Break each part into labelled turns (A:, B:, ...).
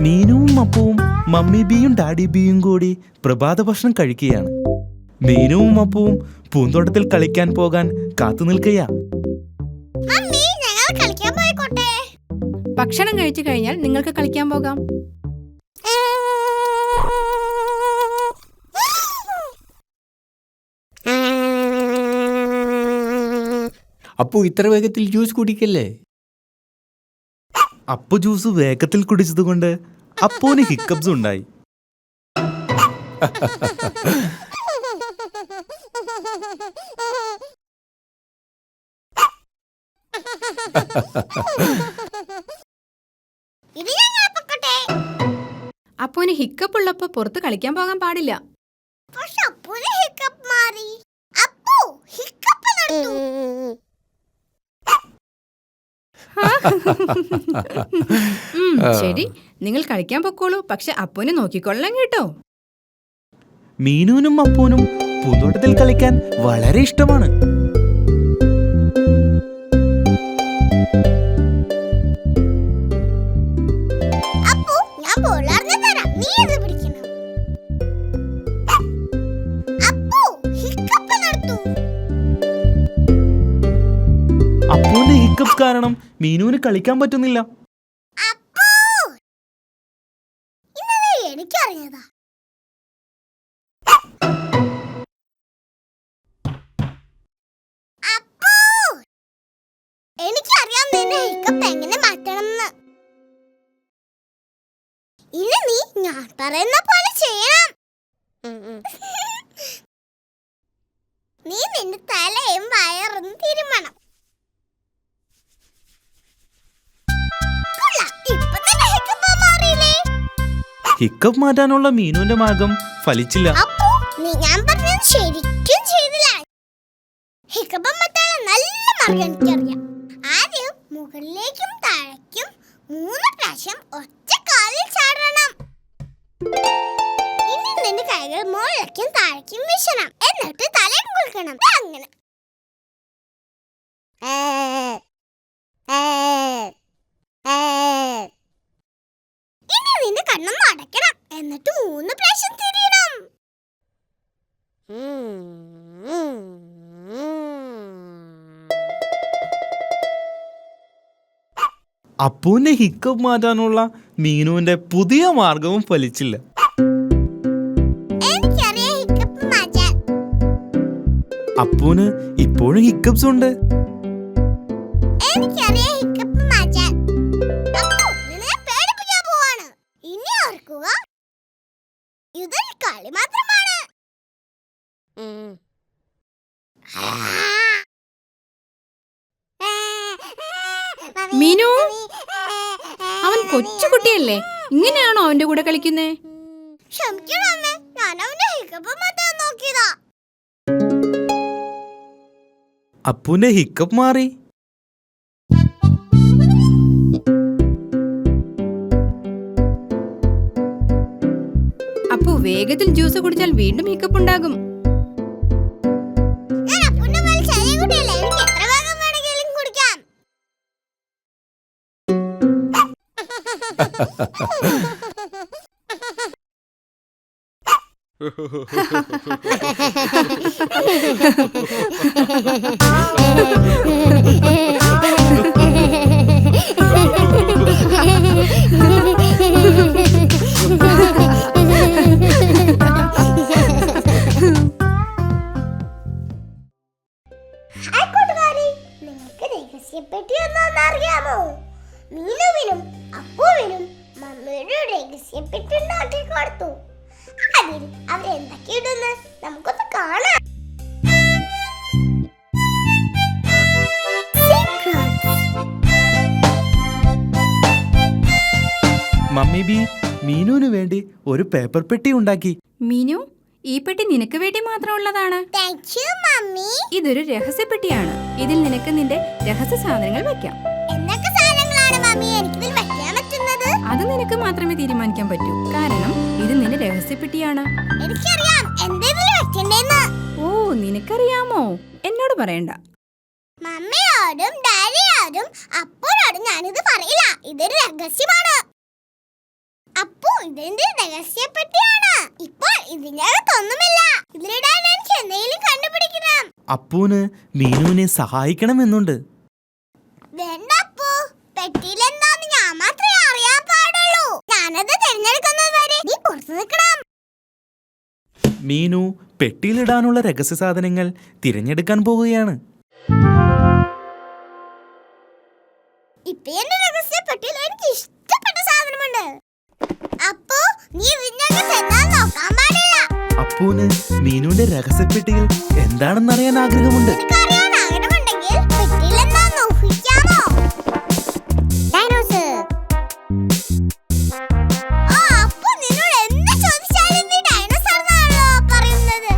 A: മീനുവും അപ്പവും മമ്മി ബിയും ഡാഡി ബിയും കൂടി പ്രഭാത ഭക്ഷണം കഴിക്കുകയാണ്. മീനുവും അപ്പവും പൂന്തോട്ടത്തിൽ കളിക്കാൻ പോകാൻ കാത്തു നിൽക്കുകയാ.
B: ഭക്ഷണം കഴിച്ചു കഴിഞ്ഞാൽ നിങ്ങൾക്ക് കളിക്കാൻ പോകാം.
C: അപ്പോ ഇത്ര വേഗത്തിൽ ജ്യൂസ് കുടിക്കല്ലേ?
A: അപ്പു ജ്യൂസ് വേഗത്തിൽ കുടിച്ചതുകൊണ്ട് അപ്പുവിന് ഹിക്കപ്സ് ഉണ്ടായി.
B: അപ്പുവിന് ഹിക്കപ്പ് ഉള്ളപ്പോ പുറത്ത് കളിക്കാൻ പോകാൻ പാടില്ല. ശരി, നിങ്ങൾ കളിക്കാൻ പൊക്കോളൂ. പക്ഷെ അപ്പുവിനെ നോക്കിക്കൊള്ളാം കേട്ടോ.
A: മീനുവിനും അപ്പൂനും പൂന്തോട്ടത്തിൽ കളിക്കാൻ വളരെ ഇഷ്ടമാണ്. അപ്പൂന്റെ ഹിക്കപ്സ് കാരണം മീനുവിന് കളിക്കാൻ പറ്റുന്നില്ല.
D: എനിക്കറിയാതാ. എനിക്കറിയാം നിന്നെ ഹിക്കപ്പ് എങ്ങനെ മാറ്റണമെന്ന്. ഇനി നീ ഞാൻ പറയുന്ന പോലെ ചെയ്യണം. നീ നിന്റെ തലയും വയറും തിരുമണം.
A: ഹിക്കപ്പ് മാറ്റാനുള്ള മീനുവിന്റെ മാർഗം ഫലിച്ചില്ല.
D: ഞാൻ പറഞ്ഞത് ശരിക്കും ചെയ്തില്ല. ഹിക്കപ്പ് മാറ്റാനുള്ള നല്ല മാർഗം എനിക്കറിയാം. ആദ്യം മുകളിലേക്കും താഴേക്കും 3 പ്രാവശ്യം ഒറ്റ കാലിൽ ചാടണം. ഇനി നിന്റെ കൈകൾ മുകളിലേക്കും താഴേക്കും വീശണം. എന്നിട്ട് തലയും കുളിക്കണം. അങ്ങനെ ഇനി നിന്റെ കണ്ണൊന്ന് അടയ്ക്കണം. എന്നിട്ട് 3 പ്രാവശ്യം തിരിയണം.
A: അപ്പൂന്റെ ഹിക്കപ്പ് മാറ്റാനുള്ള മീനുവിന്റെ പുതിയ മാർഗവും ഫലിച്ചില്ല.
D: എനിക്കറിയാം ഹിക്കപ്പ് മാറ്റാൻ.
A: അപ്പൂന് ഇപ്പോഴും ഹിക്കപ്സ് ഉണ്ട്.
D: എനിക്കറിയാം ഹിക്കപ്പ് മാറ്റാൻ. നിന്നെ പേടിപ്പിക്കാൻ പോവാണ്. ഇനി ഓർക്കുക, ഇതൊരു കളി മാത്രമാണ്.
B: മീനു, അവൻ കൊച്ചുകുട്ടിയല്ലേ, ഇങ്ങനെയാണോ അവന്റെ കൂടെ കളിക്കുന്നേ?
D: ക്ഷമിക്കണം, ഞാൻ അവന്റെ ഹിക്കപ്പ് മാറ്റാൻ നോക്കിയതാ.
A: അപ്പൂന്റെ ഹിക്കപ്പ് മാറി.
B: അപ്പു വേഗത്തിൽ ജ്യൂസ് കുടിച്ചാൽ വീണ്ടും ഹിക്കപ്പ് ഉണ്ടാകും.
D: ഞാൻ അപ്പുന്റെ പോലെ ചെറിയ കുട്ടിയല്ല. എനിക്ക് എത്ര വേഗം വേണമെങ്കിലും കുടിക്കാം. നിങ്ങൾക്ക് രഹസ്യപ്പെട്ടി ഒന്നറിയാമോ? മീനുവിനും അപ്പുവിനും മമ്മിയുടെ രഹസ്യപ്പെട്ടി ഉണ്ടാക്കി കൊടുത്തു. അതിൽ അവരെന്തൊക്കെ ഇടുന്നു നമുക്കൊന്ന് കാണാം.
A: മമ്മി ബി മീനുവിന് വേണ്ടി ഒരു പേപ്പർ പെട്ടി ഉണ്ടാക്കി.
B: മീനു, ഈ പെട്ടി നിനക്ക് വേണ്ടി മാത്രമുള്ളതാണ്. ഇതൊരു രഹസ്യപ്പെട്ടിയാണ്. ഇതിൽ നിനക്ക് നിന്റെ രഹസ്യ സാധനങ്ങൾ വെക്കാം.
D: എന്തൊക്കെ സാധനങ്ങളാണ് മമ്മി എനിക്കിതിൽ വെക്കാൻ പറ്റുന്നത്?
B: അത് നിനക്ക് മാത്രമേ തീരുമാനിക്കാൻ പറ്റൂ. കാരണം ഇത് നിന്റെ രഹസ്യപ്പെട്ടിയാണ്.
D: എനിക്കറിയാം എന്തെങ്കിലും വെക്കണ്ടേന്ന്.
B: ഓ, നിനക്കറിയാമോ? എന്നോട് പറയണ്ട.
D: മമ്മിയോടും ഡാഡിയോടും അപ്പോഴോടും ഞാനിത് പറയില്ല. ഇതൊരു രഹസ്യമാണ്. ഇതെന്റെ രഹസ്യപ്പെട്ടിയാണ്. ഇപ്പോൾ ഇതിനകത്തൊന്നുമില്ല. ഇതിലിടാൻ എനിക്ക് എന്തെങ്കിലും കണ്ടുപിടിക്കണം.
A: അപ്പൂന് മീനുവിനെ സഹായിക്കണമെന്നുണ്ട്.
D: വേണ്ട അപ്പു, പെട്ടിയിലെന്താന്ന് ഞാൻ മാത്രമേ അറിയാൻ പാടുള്ളൂ. ഞാനത് തിരഞ്ഞെടുക്കുന്നത് വരെ നീ പുറത്തു നിൽക്കണം.
A: മീനു പെട്ടിയിലിടാനുള്ള രഹസ്യ സാധനങ്ങൾ തിരഞ്ഞെടുക്കാൻ പോവുകയാണ്.
D: ഇപ്പൊ എന്റെ രഹസ്യപ്പെട്ടിയിൽ എനിക്ക് ഇഷ്ടപ്പെട്ട സാധനമുണ്ട്. അപ്പു, നീ ഇതിനകത്ത് എന്താന്ന് നോക്കാൻ പാടില്ല.
A: അപ്പൂന് മീനുവിന്റെ രഹസ്യപ്പെട്ടിയിൽ എന്താണെന്നറിയാൻ ആഗ്രഹമുണ്ട്.
D: നിനക്കറിയാൻ ആഗ്രഹമുണ്ടെങ്കിൽ പെട്ടിയിൽ എന്താന്ന് ഊഹിക്കാമോ? ഡൈനോസർ. ആ, അപ്പു നിന്നോട് എന്ത് ചോദിച്ചാലും നീ ഡൈനോസർ എന്നാണല്ലോ പറയുന്നത്.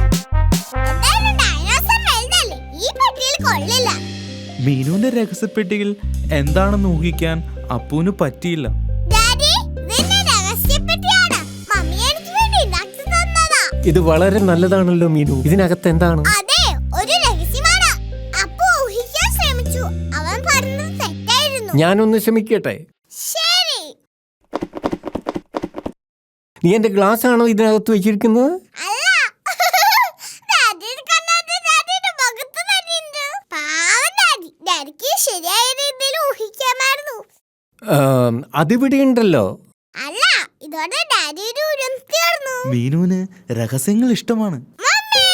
D: എന്തായാലും ഡൈനോസർ വലുതല്ലേ, ഈ പെട്ടിയിൽ കൊള്ളില്ല.
A: മീനുവിന്റെ രഹസ്യപ്പെട്ടിയിൽ എന്താണെന്ന് ഊഹിക്കാൻ അപ്പൂന് പറ്റിയില്ല.
D: ഡാഡി, ഇതെന്റെ രഹസ്യപ്പെട്ടിയാണ്. മമ്മി എനിക്ക് വേണ്ടി ഉണ്ടാക്കി തന്നതാ.
C: ഇത് വളരെ നല്ലതാണല്ലോ മീനു. ഇതിനകത്ത് എന്താണ്?
D: അതെ, ഒരു രഹസ്യമാണ്. അപ്പു ഊഹിക്കാൻ ശ്രമിച്ചു. അവൻ പറഞ്ഞത് തെറ്റായിരുന്നു.
C: ഞാനൊന്ന് ശ്രമിക്കട്ടെ.
D: ശരി.
C: നീ എന്റെ ഗ്ലാസ് ആണോ ഇതിനകത്ത് വെച്ചിരിക്കുന്നത്?
D: അല്ല. ഡാഡിയുടെ കണ്ണാടി ഡാഡിയുടെ മുഖത്ത് തന്നെയുണ്ട്. പാവം ഡാഡി. ഡാഡിക്ക് ശരിയായ രീതിയിൽ ഊഹിക്കാമായിരുന്നു.
C: അതിവിടെ ഉണ്ടല്ലോ.
D: അല്ല, ഇതോടെ ഡാഡിയുടെ ഉരം തീർന്നു.
A: മീനുവിന് രഹസ്യങ്ങൾ ഇഷ്ടമാണ്.
D: മമ്മി,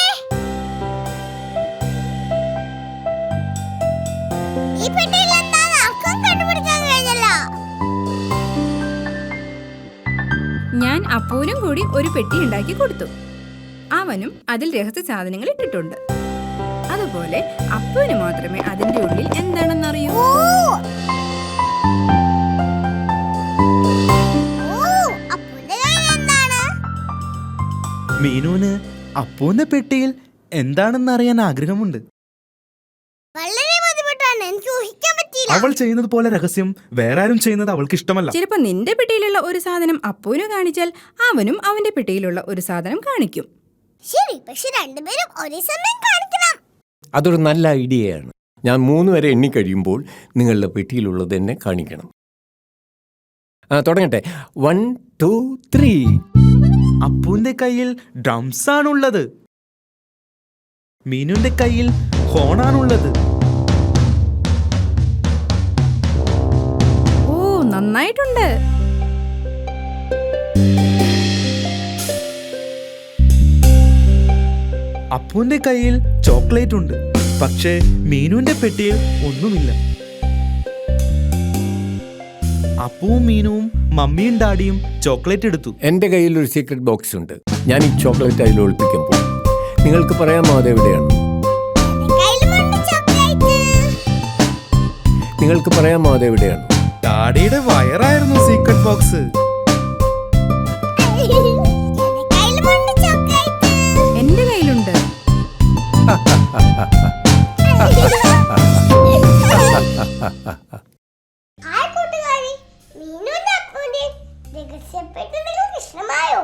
D: ഈ പെട്ടിയിൽ എന്താന്ന് ആർക്കും കണ്ടുപിടിക്കാൻ കഴിഞ്ഞല്ലോ.
B: ഞാൻ അപ്പൂനും കൂടി ഒരു പെട്ടി ഉണ്ടാക്കി കൊടുത്തു. അവനും അതിൽ രഹസ്യ സാധനങ്ങൾ ഇട്ടിട്ടുണ്ട്. അതുപോലെ അപ്പൂന് മാത്രമേ അതിന്റെ ഉള്ളിൽ എന്താണെന്നറിയൂ.
D: ഓ, അപ്പുവിന്റെ കയ്യിൽ എന്താണ്?
A: മീനുവിന് അപ്പൂന്റെ പെട്ടിയിൽ എന്താണെന്നറിയാൻ ആഗ്രഹമുണ്ട്.
D: വളരെ ബുദ്ധിമുട്ടാണ്, എനിക്ക് ഊഹിക്കാൻ പറ്റിയില്ല.
A: അവൾ ചെയ്യുന്നത് പോലെ രഹസ്യം വേറെ ആരും ചെയ്യുന്നത് അവൾക്ക് ഇഷ്ടമല്ല.
B: ചിലപ്പോ നിന്റെ പെട്ടിയിലുള്ള ഒരു സാധനം അപ്പൂന് കാണിച്ചാൽ അവനും അവന്റെ പെട്ടിയിലുള്ള ഒരു സാധനം കാണിക്കും.
D: ശരി, പക്ഷെ രണ്ടുപേരും ഒരേ സമയം കാണിക്കണം.
C: അതൊരു നല്ല ഐഡിയയാണ്. ഞാൻ 3 വരെ എണ്ണിക്കഴിയുമ്പോൾ നിങ്ങളുടെ പെട്ടിയിലുള്ളത് എന്നെ കാണിക്കണം. തുടങ്ങട്ടെ. 1 2 3.
A: അപ്പൂന്റെ കയ്യിൽ ഡ്രംസ് ആണുള്ളത്. മീനുവിന്റെ കയ്യിൽ ഹോണാണുള്ളത്.
B: ഓ, നന്നായിട്ടുണ്ട്.
A: അപ്പൂന്റെ കയ്യിൽ ചോക്ലേറ്റ് ഉണ്ട്. പക്ഷേ മീനുവിന്റെ പെട്ടിയിൽ ഒന്നുമില്ല. അപ്പുവും മീനുവും മമ്മിയും ഡാഡിയും ചോക്ലേറ്റ് എടുത്തു.
C: എൻ്റെ കയ്യിൽ ഒരു സീക്രട്ട് ബോക്സ് ഉണ്ട്. ഞാൻ ഈ ചോക്ലേറ്റ് അതിൽ ഒളിപ്പിക്കാൻ പോകും. നിങ്ങൾക്ക് പറയാമോ അതെവിടെയാണ്?
D: എന്റെ കയ്യിലുമുണ്ട് ചോക്ലേറ്റ്.
C: നിങ്ങൾക്ക് പറയാമോ അതെവിടെയാണ്?
A: ഡാഡിയുടെ വയറായിരുന്നു സീക്രട്ട് ബോക്സ്.
D: എന്റെ കയ്യിലുമുണ്ട് ചോക്ലേറ്റ്.
B: എന്റെ കയ്യിലുണ്ട്.
D: ഹായ് കൂട്ടുകാരി, മീനുവിന്റെ അപ്പുവിന്റെ രഹസ്യപ്പെട്ടി നിങ്ങൾക്ക് ഇഷ്ടമായോ?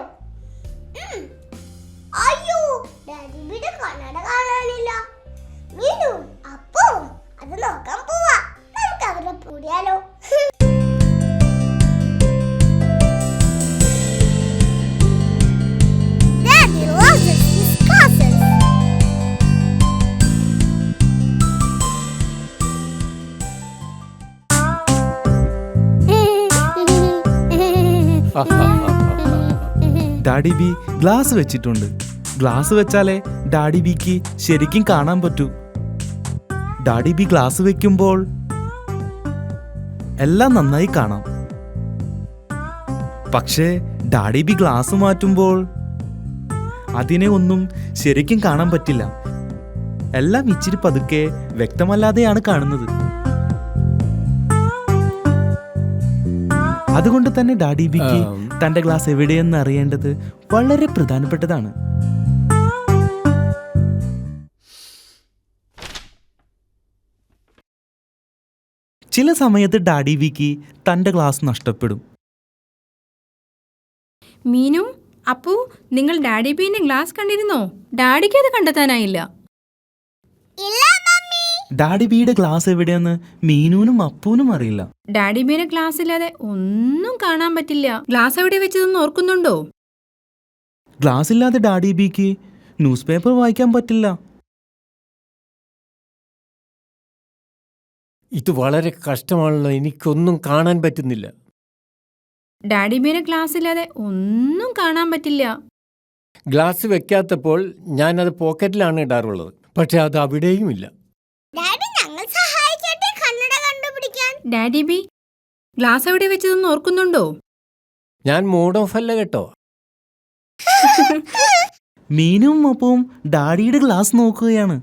D: അയ്യോ, ഡാഡിയുടെ കണ്ണട കാണാനില്ല. മീനും അപ്പവും അത് നോക്കാൻ പോവാ. നമുക്ക് അവരെ കൂടിയാലോ? Daddy loves his cousins.
A: Daddy B glass വെച്ചിട്ടുണ്ട്. ഗ്ലാസ് വെച്ചാലേ ഡാഡി ബിക്ക് ശരിക്കും കാണാൻ പറ്റൂ. ഡാഡി ബി ഗ്ലാസ് വെക്കുമ്പോൾ എല്ലാം നന്നായി കാണാം. പക്ഷേ ഡാഡി ബി ഗ്ലാസ് മാറ്റുമ്പോൾ അതിനെ ഒന്നും ശരിക്കും കാണാൻ പറ്റില്ല. എല്ലാം ഇച്ചിരി പതുക്കെ വ്യക്തമല്ലാതെയാണ് കാണുന്നത്. അതുകൊണ്ട് തന്നെ ഡാഡി ബിക്ക് തന്റെ ഗ്ലാസ് എവിടെയെന്ന് അറിയേണ്ടത് വളരെ പ്രധാനപ്പെട്ടതാണ്. ചില സമയത്ത് ഡാഡി ബിക്ക് തന്റെ ഗ്ലാസ് നഷ്ടപ്പെടും.
B: മീനു, അപ്പു, നിങ്ങൾ ഡാഡി ബീന്റെ ഗ്ലാസ് കണ്ടിരുന്നോ? ഡാഡിക്ക് അത് കണ്ടെത്താനായില്ല.
D: ഇല്ല മമ്മി,
A: ഡാഡി ബിയുടെ ഗ്ലാസ് എവിടെയെന്ന് മീനുവിനും അപ്പൂനും അറിയില്ല.
B: ഡാഡി ബീനെ ഗ്ലാസ് ഇല്ലാതെ ഒന്നും കാണാൻ പറ്റില്ല. ഗ്ലാസ് എവിടെ വെച്ചതെന്ന് ഓർക്കുന്നുണ്ടോ?
A: ഗ്ലാസ് ഇല്ലാതെ ഡാഡി ബിക്ക് ന്യൂസ് പേപ്പർ വായിക്കാൻ പറ്റില്ല.
C: ഇത് വളരെ കഷ്ടമാണല്ലോ, എനിക്കൊന്നും കാണാൻ പറ്റുന്നില്ല.
B: ഡാഡി ബീനെ ഗ്ലാസ് ഇല്ലാതെ ഒന്നും കാണാൻ പറ്റില്ല.
C: ഗ്ലാസ് വെക്കാത്തപ്പോൾ ഞാനത് പോക്കറ്റിലാണ് ഇടാറുള്ളത്, പക്ഷെ അത് അവിടെയുമില്ല.
D: ഡാഡി ഞങ്ങൾ സഹായിക്കട്ടെ കണ്ണട കണ്ടുപിടിക്കാൻ.
B: ഡാഡി ബി ഗ്ലാസ് എവിടെ വെച്ചതെന്ന് ഓർക്കുന്നുണ്ടോ?
C: ഞാൻ മൂഡ് ഓഫ് അല്ല കേട്ടോ.
A: മീനുവും അപ്പവും ഡാഡിയുടെ ഗ്ലാസ് നോക്കുകയാണ്.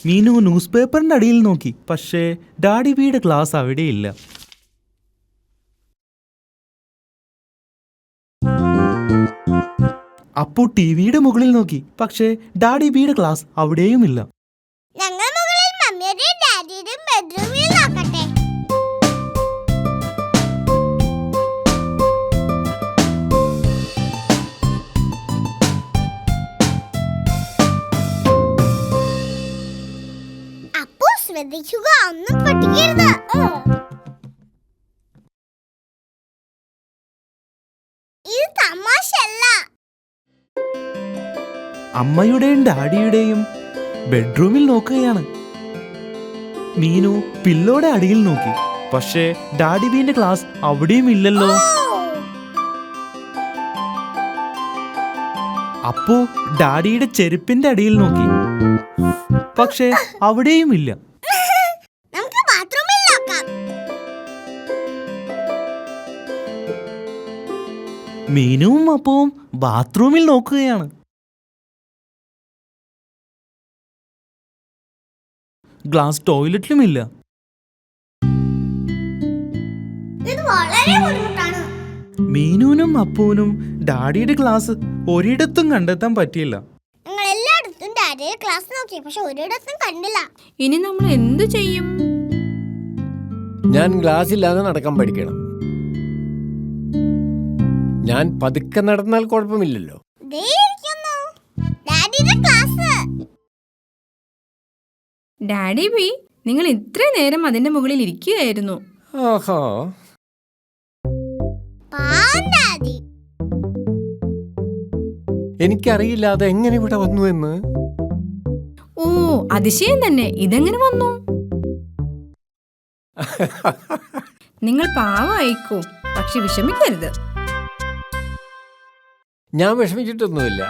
A: മീനു ന്യൂസ് പേപ്പറിന്റെ അടിയിൽ നോക്കി, പക്ഷേ ഡാഡി ബിയുടെ ഗ്ലാസ് അവിടെയില്ല. അപ്പു ടിവിയുടെ മുകളിൽ നോക്കി, പക്ഷേ ഡാഡി ബിയുടെ ഗ്ലാസ് അവിടെയുമില്ല.
D: ഞങ്ങൾ മുകളിൽ മമ്മിയുടെയും ഡാഡിയുടെയും ബെഡ്റൂമിൽ നോക്കട്ടെ. അപ്പോ ശ്രദ്ധിക്കുക, ഒന്നും പൊട്ടിക്കരുത്. ഇത് തമാശല്ല.
A: അമ്മയുടെയും ഡാഡിയുടെയും ബെഡ്റൂമിൽ നോക്കുകയാണ്. മീനു പില്ലോടെ അടിയിൽ നോക്കി, പക്ഷേ ഡാഡി ബിന്റെ ഗ്ലാസ് അവിടെയും ഇല്ലല്ലോ. അപ്പു ഡാഡിയുടെ ചെരുപ്പിന്റെ അടിയിൽ നോക്കി, പക്ഷേ അവിടെയും ഇല്ല.
D: നമുക്ക് ബാത്റൂമിൽ നോക്കാം.
A: മീനുവും അപ്പവും ബാത്റൂമിൽ നോക്കുകയാണ്. ഗ്ലാസ് ടോയ്ലറ്റിലുമില്ല.
D: ഇത് വളരെ ബുദ്ധിമുട്ടാണ്.
A: മീനുവിനും അപ്പുവിനും ഡാഡിയുടെ ഗ്ലാസ് ഒരിടത്തും കണ്ടെത്താൻ പറ്റിയില്ല.
D: ഞങ്ങൾ എല്ലായിടത്തും ഡാഡിയുടെ ക്ലാസ് നോക്കി, പക്ഷെ ഒരിടത്തും കണ്ടില്ല.
B: ഇനി നമ്മൾ എന്തു ചെയ്യും?
C: ഞാൻ ഗ്ലാസ് ഇല്ലാതെ നടക്കാൻ പഠിക്കണം. ഞാൻ പതുക്കെ നടന്നാൽ കുഴപ്പമില്ലല്ലോ.
D: ദേ ഇരിക്കുന്നു ഡാഡിയുടെ ക്ലാസ്.
B: ഡാഡി ബി നിങ്ങൾ ഇത്ര നേരം അതിന്റെ മുകളിൽ ഇരിക്കുകയായിരുന്നു.
C: ആഹാ,
D: പാവം ഡാഡി.
C: എനിക്കറിയില്ല അത് എങ്ങനെ ഇവിടെ വന്നു എന്ന്.
B: ഓ അതിശയം തന്നെ, ഇതെങ്ങനെ വന്നു? നിങ്ങൾ പാവമായിക്കോ, പക്ഷെ വിഷമിക്കരുത്.
C: ഞാൻ വിഷമിച്ചിട്ടൊന്നുമില്ല.